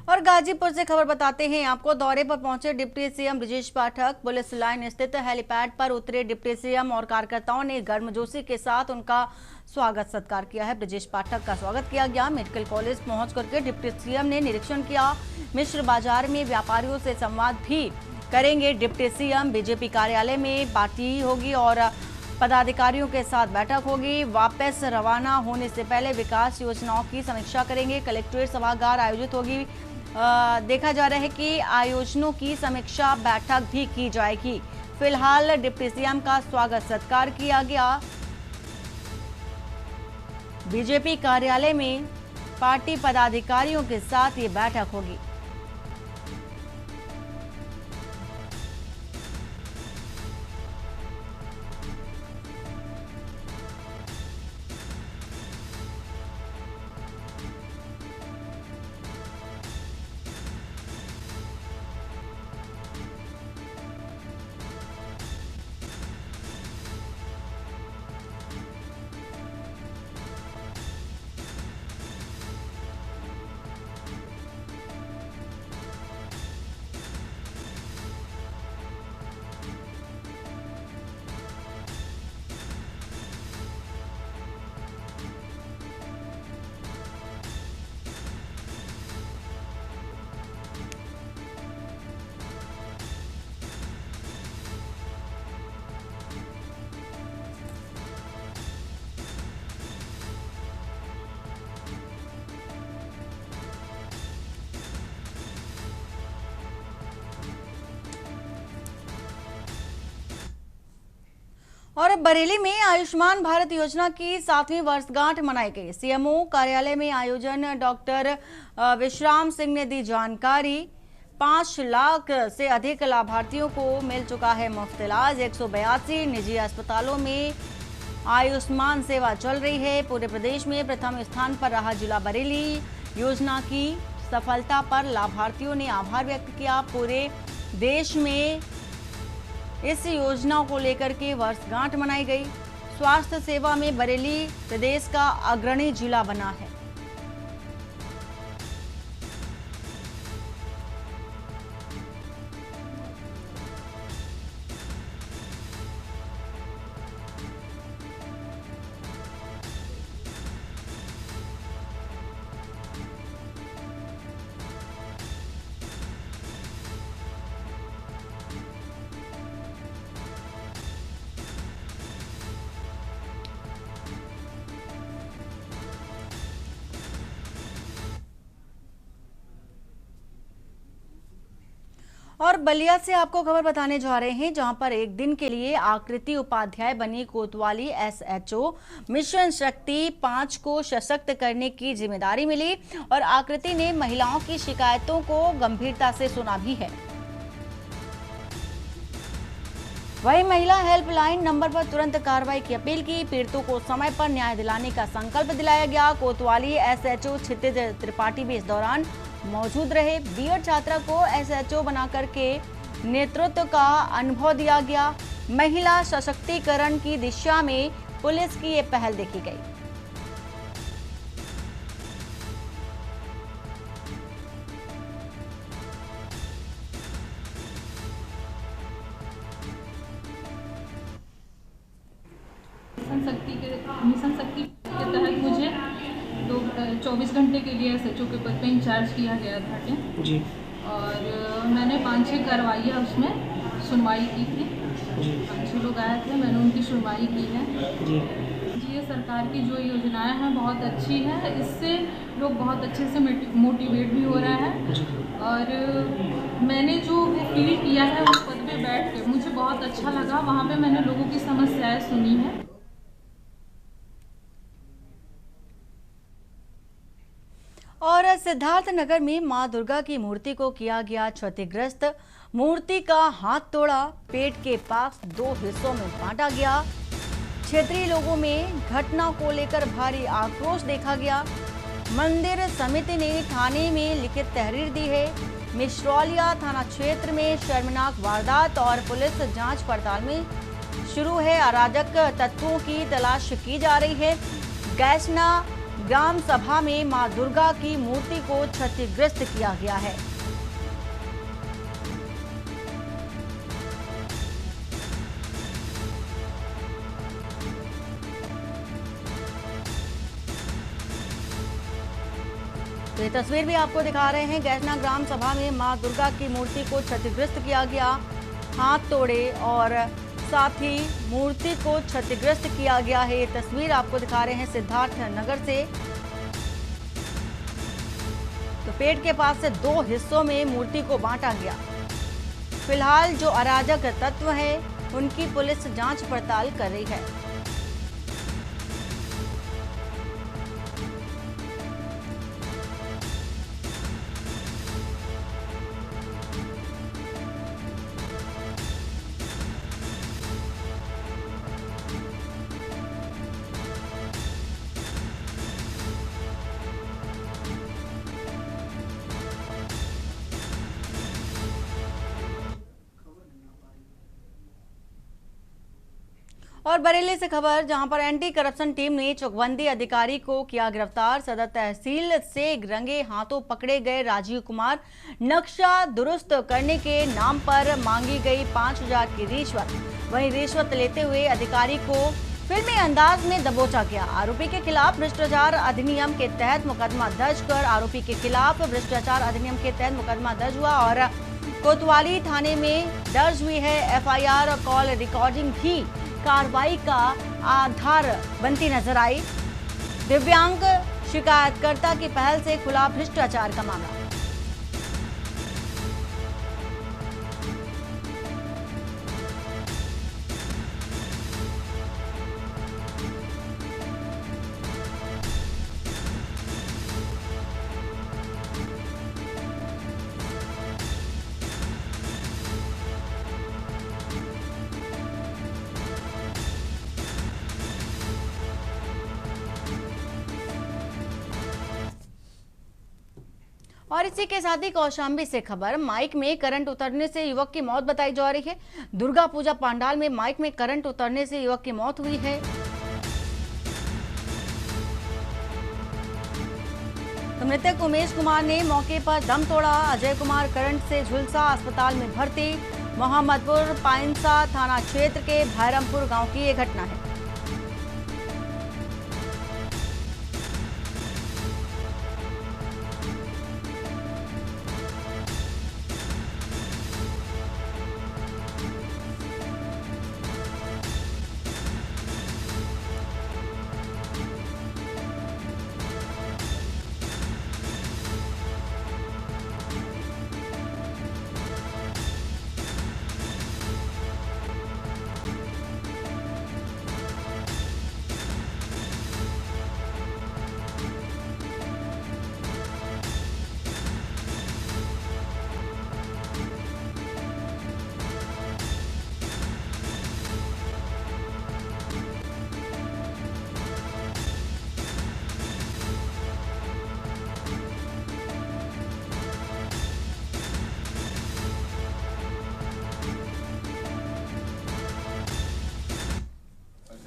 S1: और गाजीपुर से खबर बताते हैं आपको। दौरे पर पहुंचे deputy CM Brajesh Pathak. Police line स्थित हेलीपैड पर उतरे डिप्टी CM और कार्यकर्ताओं ने गर्मजोशी के साथ उनका स्वागत सत्कार किया है। ब्रजेश पाठक का स्वागत किया गया। मेडिकल कॉलेज पहुंच करके डिप्टी CM ने निरीक्षण किया। मिश्र बाजार में व्यापारियों से संवाद भी करेंगे डिप्टी CM। बीजेपी कार्यालय में पार्टी होगी और पदाधिकारियों के साथ बैठक होगी। वापस रवाना होने से पहले विकास योजनाओं की समीक्षा करेंगे। कलेक्ट्रेट सभागार आयोजित होगी। देखा जा रहा है कि आयोजनों की समीक्षा बैठक भी की जाएगी। फिलहाल डिप्टी सीएम का स्वागत सत्कार किया गया। बीजेपी कार्यालय में पार्टी पदाधिकारियों के साथ ये बैठक होगी। और अब बरेली में आयुष्मान भारत योजना की 7वीं वर्षगांठ मनाई गई। सीएमओ कार्यालय में आयोजन डॉक्टर विश्राम सिंह ने दी जानकारी। 5 लाख से अधिक लाभार्थियों को मिल चुका है मुफ्त इलाज। 182 निजी अस्पतालों में आयुष्मान सेवा चल रही है। पूरे प्रदेश में प्रथम स्थान पर रहा जिला बरेली। योजना की सफलता पर लाभार्थियों ने आभार व्यक्त किया। पूरे देश में इस योजना को लेकर के वर्षगांठ मनाई गई। स्वास्थ्य सेवा में बरेली प्रदेश का अग्रणी जिला बना है। और बलिया से आपको खबर बताने जा रहे हैं, जहां पर एक दिन के लिए आकृति उपाध्याय बनी कोतवाली एसएचओ। मिशन शक्ति 5 को सशक्त करने की जिम्मेदारी मिली और आकृति ने महिलाओं की शिकायतों को गंभीरता से सुना भी है। वहीं महिला हेल्पलाइन नंबर पर तुरंत कार्रवाई की अपील की। पीड़ितों को समय पर न्याय दिलाने का संकल्प दिलाया गया। कोतवाली एसएचओ क्षितिज त्रिपाठी भी इस दौरान मौजूद रहे। बीएड छात्रा को एसएचओ बनाकर के नेतृत्व का अनुभव दिया गया। महिला सशक्तिकरण की दिशा में पुलिस की ये पहल देखी गई।
S7: मिशन शक्ति के तहत मुझे 24 घंटे के लिए एसएचओ के पद पे इंचार्ज किया गया था जी। और मैंने 5-6 कार्रवाइयाँ उसमें सुनवाई की थी। 5-6 लोग आए थे, मैंने उनकी सुनवाई की है जी। ये सरकार की जो योजनाएं हैं बहुत अच्छी है। इससे लोग बहुत अच्छे से मोटिवेट भी हो रहे हैं। और मैंने जो फील किया है उस पद पे बैठ के मुझे बहुत अच्छा लगा। वहाँ पे मैंने लोगों की समस्याएं सुनी है।
S1: और सिद्धार्थ नगर में मां दुर्गा की मूर्ति को किया गया क्षतिग्रस्त। मूर्ति का हाथ तोड़ा, पेट के पास 2 हिस्सों में बांटा गया। क्षेत्रीय लोगों में घटना को लेकर भारी आक्रोश देखा गया। मंदिर समिति ने थाने में लिखित तहरीर दी है। मिश्रौलिया थाना क्षेत्र में शर्मनाक वारदात और पुलिस जांच पड़ताल में शुरू है। अराजक तत्वों की तलाश की जा रही है। गैसना ग्राम सभा में मां दुर्गा की मूर्ति को क्षतिग्रस्त किया गया है। तो ये तस्वीर भी आपको दिखा रहे हैं। गैसना ग्राम सभा में मां दुर्गा की मूर्ति को क्षतिग्रस्त किया गया। हाथ तोड़े और साथ ही मूर्ति को क्षतिग्रस्त किया गया है। ये तस्वीर आपको दिखा रहे हैं सिद्धार्थ नगर से। तो पेड़ के पास से 2 हिस्सों में मूर्ति को बांटा गया। फिलहाल जो अराजक तत्व है उनकी पुलिस जांच पड़ताल कर रही है। और बरेली से खबर, जहां पर एंटी करप्शन टीम ने चौकबंदी अधिकारी को किया गिरफ्तार। सदर तहसील से रंगे हाथों पकड़े गए राजीव कुमार। नक्शा दुरुस्त करने के नाम पर मांगी गई 5000 की रिश्वत। वहीं रिश्वत लेते हुए अधिकारी को फिल्मी अंदाज में दबोचा गया। आरोपी के खिलाफ भ्रष्टाचार अधिनियम के तहत मुकदमा दर्ज कर आरोपी के खिलाफ भ्रष्टाचार अधिनियम के तहत मुकदमा दर्ज हुआ और कोतवाली थाने में दर्ज हुई है एफआईआर। कॉल रिकॉर्डिंग भी कार्रवाई का आधार बनती नजर आई। दिव्यांग शिकायतकर्ता की पहल से खुला भ्रष्टाचार का मामला। और इसी के साथ ही कौशाम्बी से खबर, माइक में करंट उतरने से युवक की मौत बताई जा रही है। दुर्गा पूजा पंडाल में माइक में करंट उतरने से युवक की मौत हुई है। तो मृतक उमेश कुमार ने मौके पर दम तोड़ा। अजय कुमार करंट से झुलसा, अस्पताल में भर्ती। मोहम्मदपुर पाइंसा थाना क्षेत्र के भैरमपुर गांव की ये घटना है।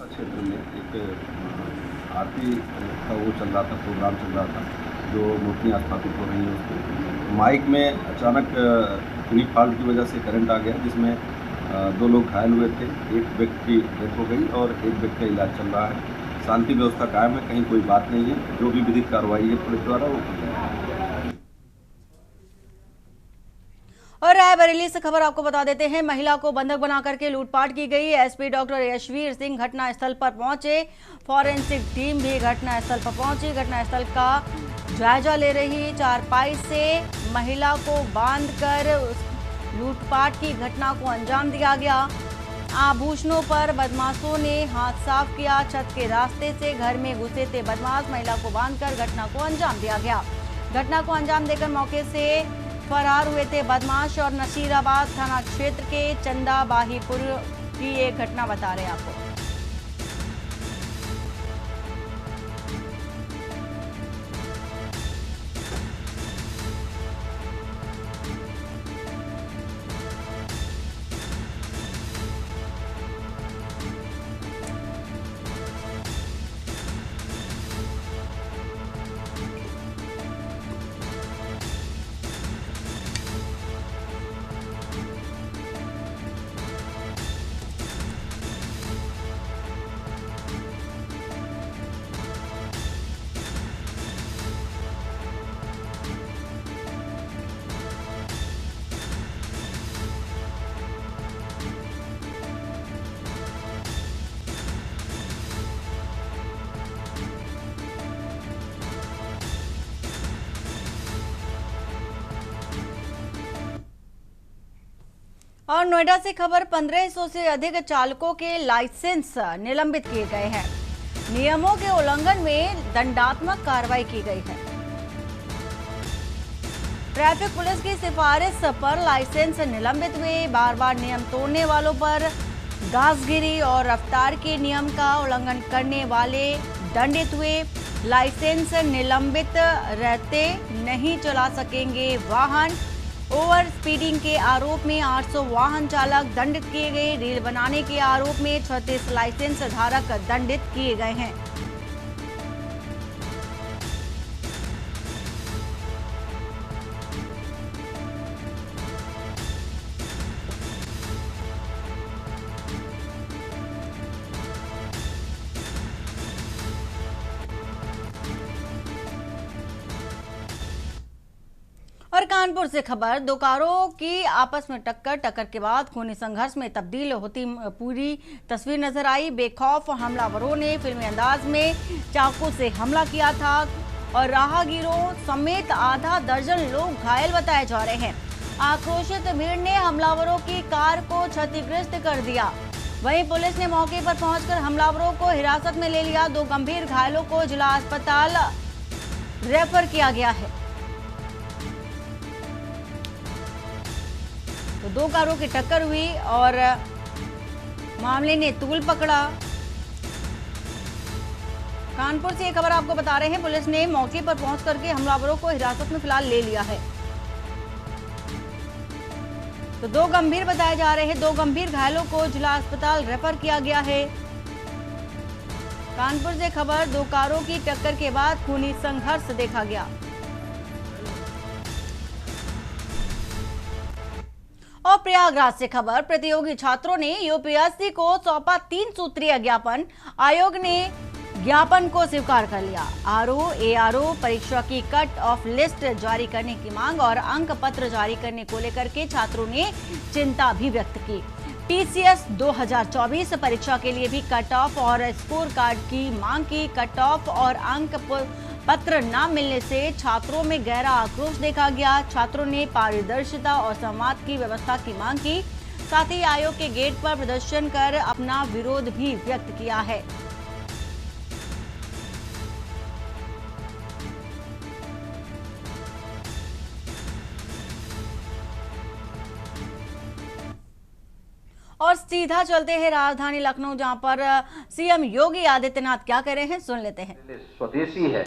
S8: क्षेत्र में एक आरती का वो चल रहा था, प्रोग्राम चल रहा था, जो मूर्तियाँ स्थापित हो रही हैं उसको माइक में अचानक किन्हीं फॉल्ट की वजह से करंट आ गया, जिसमें 2 लोग घायल हुए थे। एक व्यक्ति की डेथ हो गई और एक व्यक्ति का इलाज चल रहा है। शांति व्यवस्था कायम है, कहीं कोई बात नहीं है। जो भी विधिक कार्रवाई है पुलिस द्वारा वो की जाएगी।
S1: और रायबरेली से खबर आपको बता देते हैं, महिला को बंधक बना करके लूटपाट की गई। एसपी डॉक्टर यशवीर सिंह घटनास्थल पर पहुंचे। फॉरेंसिक टीम भी घटनास्थल पर पहुंची, घटनास्थल का जायजा ले रही। चारपाई से महिला को बांधकर लूटपाट की घटना को अंजाम दिया गया। आभूषणों पर बदमाशों ने हाथ साफ किया। छत के रास्ते से घर में घुसे थे बदमाश। महिला को बांधकर घटना को अंजाम दिया गया। घटना को अंजाम देकर मौके से फरार हुए थे बदमाश। और नसीराबाद थाना क्षेत्र के चंदा बाहीपुर की ये घटना बता रहे हैं आपको। और नोएडा से खबर, 1500 से अधिक चालकों के लाइसेंस निलंबित किए गए हैं। नियमों के उल्लंघन में दंडात्मक कार्रवाई की गई है। ट्रैफिक पुलिस की सिफारिश पर लाइसेंस निलंबित हुए। बार बार नियम तोड़ने वालों पर घासगिरी और रफ्तार के नियम का उल्लंघन करने वाले दंडित हुए। लाइसेंस निलंबित रहते नहीं चला सकेंगे वाहन। ओवर स्पीडिंग के आरोप में 800 वाहन चालक दंडित किए गए। रील बनाने के आरोप में 36 लाइसेंस धारक दंडित किए गए हैं। और कानपुर से खबर, दो कारों की आपस में टक्कर के बाद खूनी संघर्ष में तब्दील होती पूरी तस्वीर नजर आई। बेखौफ हमलावरों ने फिल्मी अंदाज में चाकू से हमला किया था और राहगीरों समेत आधा दर्जन लोग घायल बताए जा रहे हैं। आक्रोशित भीड़ ने हमलावरों की कार को क्षतिग्रस्त कर दिया। वहीं पुलिस ने मौके पर पहुंचकर हमलावरों को हिरासत में ले लिया। दो गंभीर घायलों को जिला अस्पताल रेफर किया गया है। तो दो कारों की टक्कर हुई और मामले ने तूल पकड़ा। कानपुर से ये खबर आपको बता रहे हैं, पुलिस ने मौके पर पहुंच करके हमलावरों को हिरासत में फिलहाल ले लिया है। तो दो गंभीर बताए जा रहे हैं, दो गंभीर घायलों को जिला अस्पताल रेफर किया गया है। कानपुर से खबर, दो कारों की टक्कर के बाद खूनी संघर्ष देखा गया। और प्रयागराज से खबर, प्रतियोगी छात्रों ने यूपीएससी को सौंपा 3 सूत्रीय ज्ञापन। आयोग ने ज्ञापन को स्वीकार कर लिया। आरओ एआरओ परीक्षा की कट ऑफ लिस्ट जारी करने की मांग और अंक पत्र जारी करने को लेकर के छात्रों ने चिंता भी व्यक्त की। टीसीएस 2024 परीक्षा के लिए भी कट ऑफ और स्कोर कार्ड की मांग की। कट ऑफ और अंक पत्र न मिलने से छात्रों में गहरा आक्रोश देखा गया। छात्रों ने पारदर्शिता और संवाद की व्यवस्था की मांग की। साथ ही आयोग के गेट पर प्रदर्शन कर अपना विरोध भी व्यक्त किया है। और सीधा चलते हैं राजधानी लखनऊ, जहां पर सीएम योगी आदित्यनाथ क्या कह रहे हैं, सुन लेते हैं।
S9: स्वदेशी है,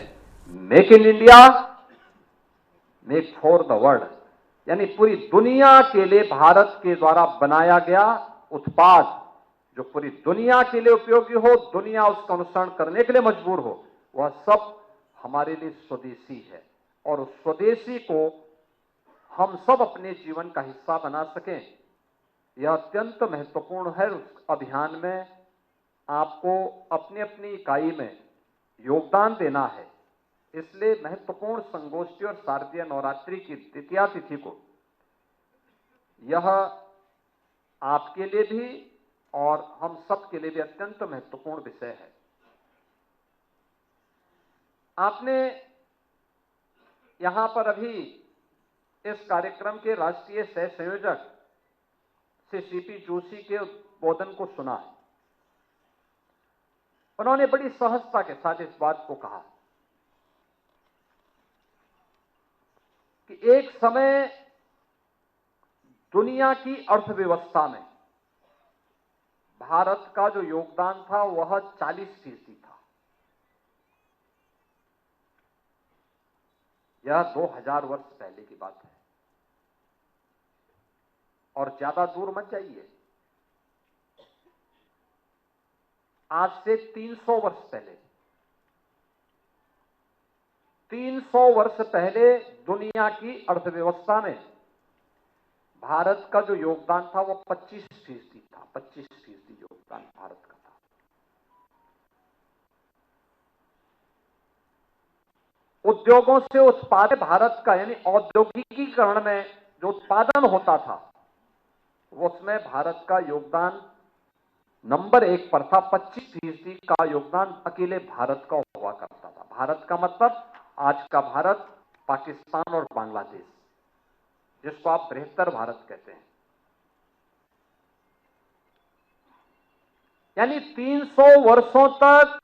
S9: make in India, make for the world, यानी पूरी दुनिया के लिए भारत के द्वारा बनाया गया उत्पाद जो पूरी दुनिया के लिए उपयोगी हो, दुनिया उसका अनुसरण करने के लिए मजबूर हो, वह सब हमारे लिए स्वदेशी है। और उस स्वदेशी को हम सब अपने जीवन का हिस्सा बना सकें, यह अत्यंत महत्वपूर्ण है। उस अभियान में आपको अपनी अपनी इकाई में योगदान देना है। इसलिए महत्वपूर्ण संगोष्ठी और शारदीय नवरात्रि की द्वितीया तिथि को यह आपके लिए भी और हम सब के लिए भी अत्यंत महत्वपूर्ण विषय है। आपने यहां पर अभी इस कार्यक्रम के राष्ट्रीय सह संयोजक श्री सीपी जोशी के उद्बोधन को सुना है। उन्होंने बड़ी सहजता के साथ इस बात को कहा कि एक समय दुनिया की अर्थव्यवस्था में भारत का जो योगदान था वह 40% था। यह 2000 वर्ष पहले की बात है और ज्यादा दूर मत जाइए। आज से 300 वर्ष पहले, 300 वर्ष पहले दुनिया की अर्थव्यवस्था में भारत का जो योगदान था वो 25% था। 25% योगदान भारत का था। उद्योगों से उत्पादन भारत का, यानी औद्योगिकीकरण में जो उत्पादन होता था वो उसमें भारत का योगदान नंबर 1 पर था। 25% का योगदान अकेले भारत का हुआ करता था। भारत का मतलब आज का भारत, पाकिस्तान और बांग्लादेश, जिसको आप बृहत्तर भारत कहते हैं। यानी 300 वर्षों तक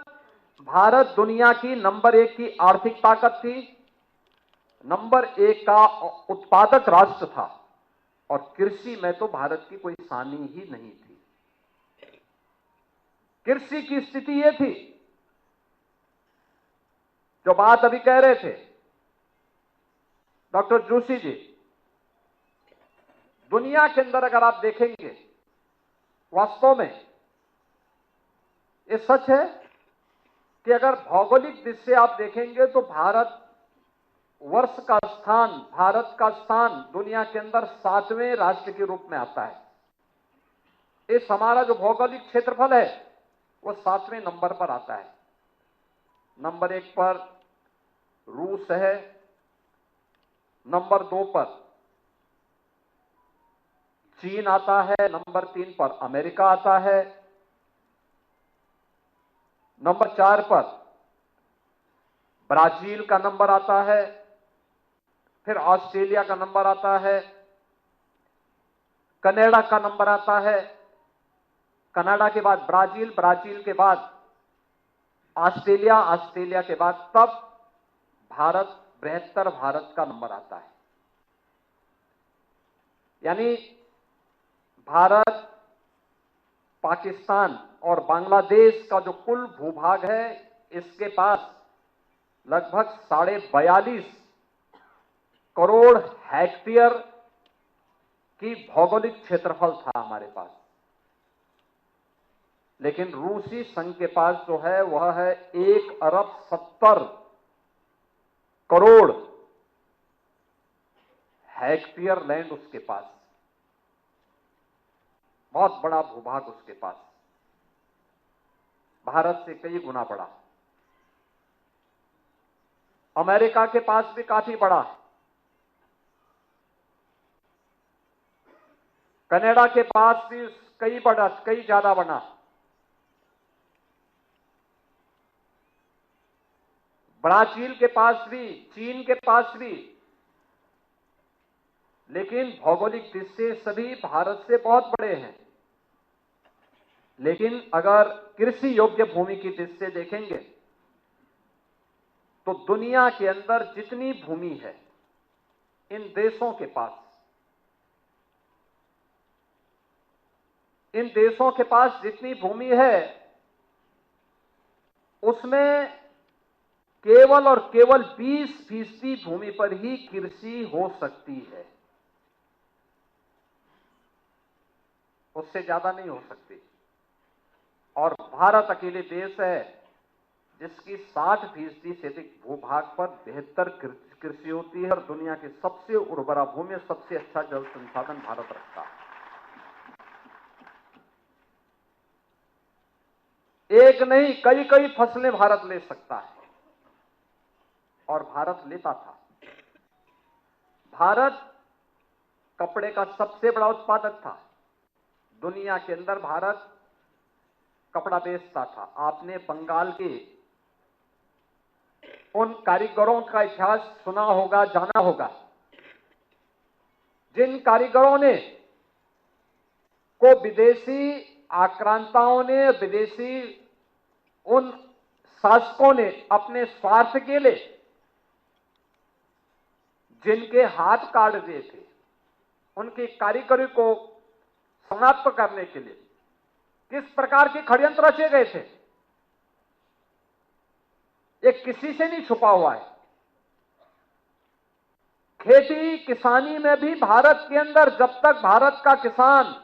S9: भारत दुनिया की नंबर 1 की आर्थिक ताकत थी, नंबर 1 का उत्पादक राष्ट्र था, और कृषि में तो भारत की कोई सानी ही नहीं थी। कृषि की स्थिति यह थी, जो बात अभी कह रहे थे डॉक्टर जोशी जी, दुनिया के अंदर अगर आप देखेंगे, वास्तव में यह सच है कि अगर भौगोलिक दृष्टि से आप देखेंगे तो भारत का स्थान दुनिया के अंदर 7वें राष्ट्र के रूप में आता है। इस हमारा जो भौगोलिक क्षेत्रफल है वो 7वें नंबर पर आता है। नंबर 1 पर रूस है, नंबर 2 पर चीन आता है, नंबर 3 पर अमेरिका आता है, नंबर 4 पर ब्राजील का नंबर आता है, फिर ऑस्ट्रेलिया का नंबर आता है, कनाडा का नंबर आता है, कनाडा के बाद ब्राजील, ब्राजील के बाद ऑस्ट्रेलिया, ऑस्ट्रेलिया के बाद तब भारत, बृहत्तर भारत का नंबर आता है। यानी भारत, पाकिस्तान और बांग्लादेश का जो कुल भूभाग है, इसके पास लगभग 42.5 करोड़ हेक्टेयर की भौगोलिक क्षेत्रफल था हमारे पास। लेकिन रूसी संघ के पास जो है वह है 1 अरब 70 करोड़ हेक्टेयर लैंड उसके पास, बहुत बड़ा भूभाग उसके पास, भारत से कई गुना बड़ा। अमेरिका के पास भी काफी बड़ा है, कनाडा के पास भी कई ज्यादा बड़ा, ब्राजील के पास भी, चीन के पास भी, लेकिन भौगोलिक दृष्टि से सभी भारत से बहुत बड़े हैं। लेकिन अगर कृषि योग्य भूमि की दृष्टि से देखेंगे तो दुनिया के अंदर जितनी भूमि है इन देशों के पास जितनी भूमि है उसमें केवल और केवल 20% भूमि पर ही कृषि हो सकती है, उससे ज्यादा नहीं हो सकती। और भारत अकेले देश है जिसकी 60% से अधिक भूभाग पर बेहतर कृषि होती है, और दुनिया की सबसे उर्वरा भूमि, सबसे अच्छा जल संसाधन भारत रखता है। एक नहीं, कई फसलें भारत ले सकता है, और भारत लेता था। भारत कपड़े का सबसे बड़ा उत्पादक था दुनिया के अंदर, भारत कपड़ा बेचता था। आपने बंगाल के उन कारीगरों का इतिहास सुना होगा, जाना होगा, जिन कारीगरों ने को विदेशी आक्रांताओं ने, विदेशी उन शासकों ने अपने स्वार्थ के लिए जिनके हाथ काट दिए थे, उनकी कारीगरी को समाप्त करने के लिए किस प्रकार के षड्यंत्र रचे गए थे, ये किसी से नहीं छुपा हुआ है। खेती किसानी में भी भारत के अंदर, जब तक भारत का किसान,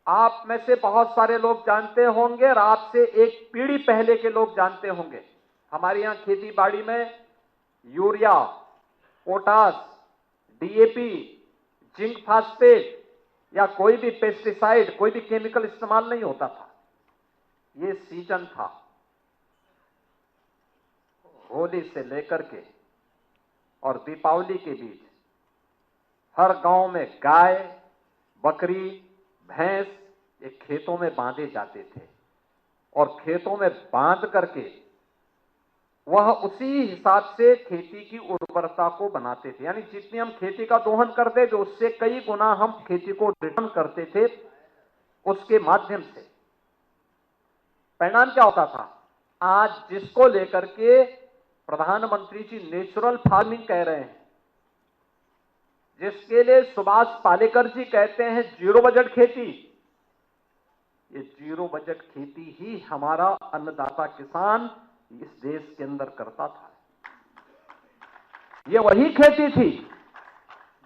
S9: आप में से बहुत सारे लोग जानते होंगे और आपसे एक पीढ़ी पहले के लोग जानते होंगे, हमारे यहां खेती बाड़ी में urea, potash, DAP, zinc phosphate या कोई भी पेस्टिसाइड, कोई भी केमिकल इस्तेमाल नहीं होता था। ये सीजन था, होली से लेकर के और दीपावली के बीच हर गांव में गाय, बकरी, भैंस ये खेतों में बांधे जाते थे, और खेतों में बांध करके वह उसी हिसाब से खेती की उर्वरता को बनाते थे। यानी जितनी हम खेती का दोहन करते थे उससे कई गुना हम खेती को रिटर्न करते थे, उसके माध्यम से परिणाम क्या होता था? आज जिसको लेकर के प्रधानमंत्री जी नेचुरल फार्मिंग कह रहे हैं, जिसके लिए सुभाष पालेकर जी कहते हैं जीरो बजट खेती, ये जीरो बजट खेती ही हमारा अन्नदाता किसान इस देश के अंदर करता था। ये वही खेती थी,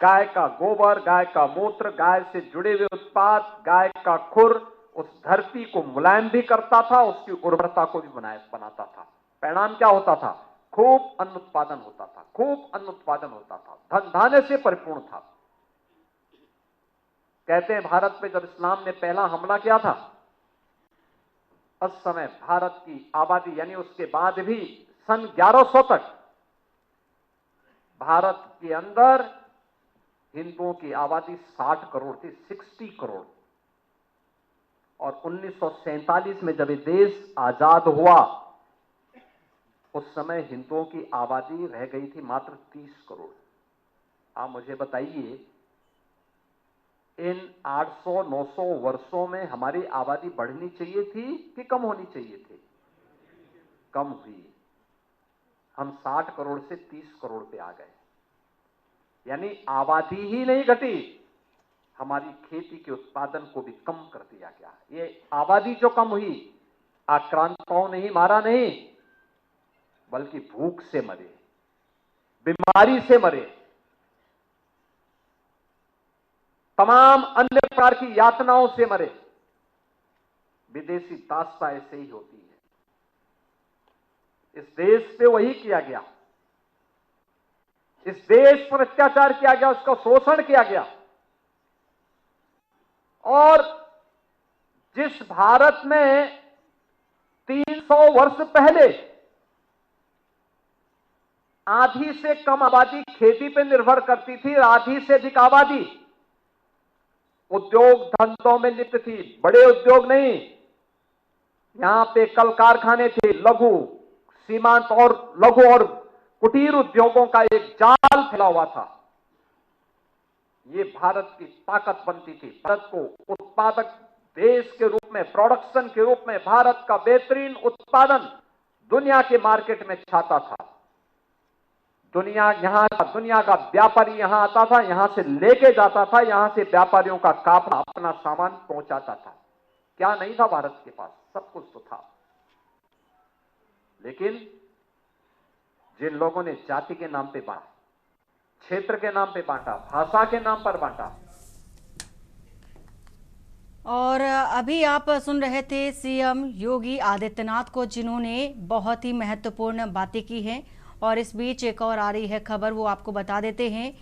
S9: गाय का गोबर, गाय का मूत्र, गाय से जुड़े हुए उत्पाद, गाय का खुर उस धरती को मुलायम भी करता था, उसकी उर्वरता को भी बनाता था। परिणाम क्या होता था? खूब अन्न उत्पादन होता था, खूब अन्न उत्पादन होता था, धन धान्य से परिपूर्ण था। कहते हैं भारत पे जब इस्लाम ने पहला हमला किया था, उस समय भारत की आबादी, यानी उसके बाद भी सन 1100 तक भारत के अंदर हिंदुओं की आबादी 60 करोड़ थी, 60 करोड़। और 1947 में जब ये देश आजाद हुआ, उस समय हिंदुओं की आबादी रह गई थी मात्र 30 करोड़। आप मुझे बताइए, इन 800-900 वर्षों में हमारी आबादी बढ़नी चाहिए थी कि कम होनी चाहिए थी? कम हुई। हम 60 करोड़ से 30 करोड़ पे आ गए, यानी आबादी ही नहीं घटी, हमारी खेती के उत्पादन को भी कम कर दिया गया। ये आबादी जो कम हुई, आक्रांताओं ने ही मारा नहीं, बल्कि भूख से मरे, बीमारी से मरे, तमाम अन्य प्रकार की यातनाओं से मरे। विदेशी दास्ता ऐसे ही होती है। इस देश पे वही किया गया, इस देश पर अत्याचार किया गया, उसका शोषण किया गया। और जिस भारत में 300 वर्ष पहले आधी से कम आबादी खेती पे निर्भर करती थी, आधी से अधिक आबादी उद्योग धंधों में लिप्त थी, बड़े उद्योग नहीं, यहां पे कल कारखाने थे, लघु सीमांत और लघु और कुटीर उद्योगों का एक जाल फैला हुआ था। ये भारत की ताकत बनती थी। भारत को उत्पादक देश के रूप में, प्रोडक्शन के रूप में भारत का बेहतरीन उत्पादन दुनिया के मार्केट में छाता था। दुनिया का व्यापारी यहां आता था, यहां से लेके जाता था, यहां से व्यापारियों का काफला अपना सामान पहुंचाता था। क्या नहीं था भारत के पास? सब कुछ तो था। लेकिन जिन लोगों ने जाति के नाम पे बांटा, क्षेत्र के नाम पे बांटा, भाषा के नाम पर बांटा।
S1: और अभी आप सुन रहे थे सीएम योगी आदित्यनाथ को, जिन्होंने बहुत ही महत्वपूर्ण बातें की हैं। और इस बीच एक और आ रही है खबर, वो आपको बता देते हैं।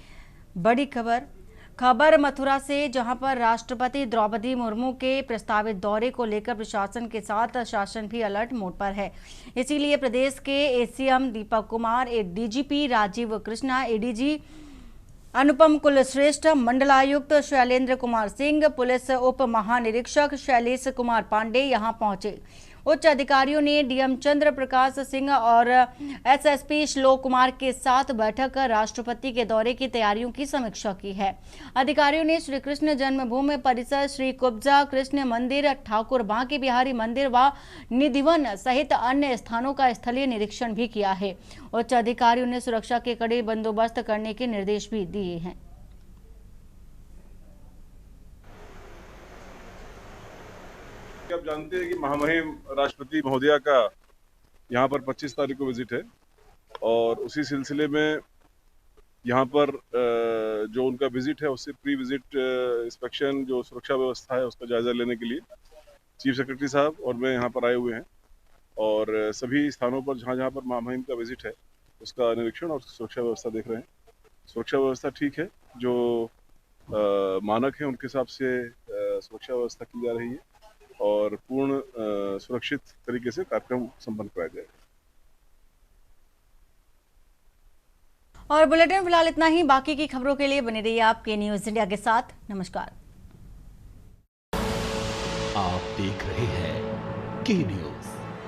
S1: बड़ी खबर मथुरा से, जहां पर राष्ट्रपति द्रौपदी मुर्मू के प्रस्तावित दौरे को लेकर प्रशासन के साथ शासन भी अलर्ट मोड पर है। इसीलिए प्रदेश के ACM Deepak Kumar, DGP Rajiv Krishna, ADG अनुपम कुलश्रेष्ठ, मंडलायुक्त शैलेंद्र कुमार सिंह, पुलिस उप महानिरीक्षक शैलेश कुमार पांडे यहां पहुंचे। उच्च अधिकारियों ने डीएम चंद्र प्रकाश सिंह और एसएसपी श्लोक कुमार के साथ बैठक कर राष्ट्रपति के दौरे की तैयारियों की समीक्षा की है। अधिकारियों ने श्री कृष्ण जन्मभूमि परिसर, श्री कुब्जा कृष्ण मंदिर, ठाकुर बांके बिहारी मंदिर व निधिवन सहित अन्य स्थानों का स्थलीय निरीक्षण भी किया है। उच्च अधिकारियों ने सुरक्षा के कड़े बंदोबस्त करने के निर्देश भी दिए हैं।
S10: आप जानते हैं कि महामहिम राष्ट्रपति महोदया का यहाँ पर 25 तारीख को विजिट है, और उसी सिलसिले में यहाँ पर जो उनका विजिट है उससे प्री विजिट इंस्पेक्शन, जो सुरक्षा व्यवस्था है उसका जायजा लेने के लिए चीफ सेक्रेटरी साहब और मैं यहाँ पर आए हुए हैं। और सभी स्थानों पर जहाँ जहाँ पर महामहिम का विजिट है उसका निरीक्षण और सुरक्षा व्यवस्था देख रहे हैं। सुरक्षा व्यवस्था ठीक है, जो मानक है उनके हिसाब से सुरक्षा व्यवस्था की जा रही है और पूर्ण सुरक्षित तरीके से कार्यक्रम संपन्न कराया जाएगा।
S1: और बुलेटिन फिलहाल इतना ही। बाकी की खबरों के लिए बने रहिए आपके न्यूज इंडिया के साथ। नमस्कार।
S2: आप देख रहे हैं के न्यूज।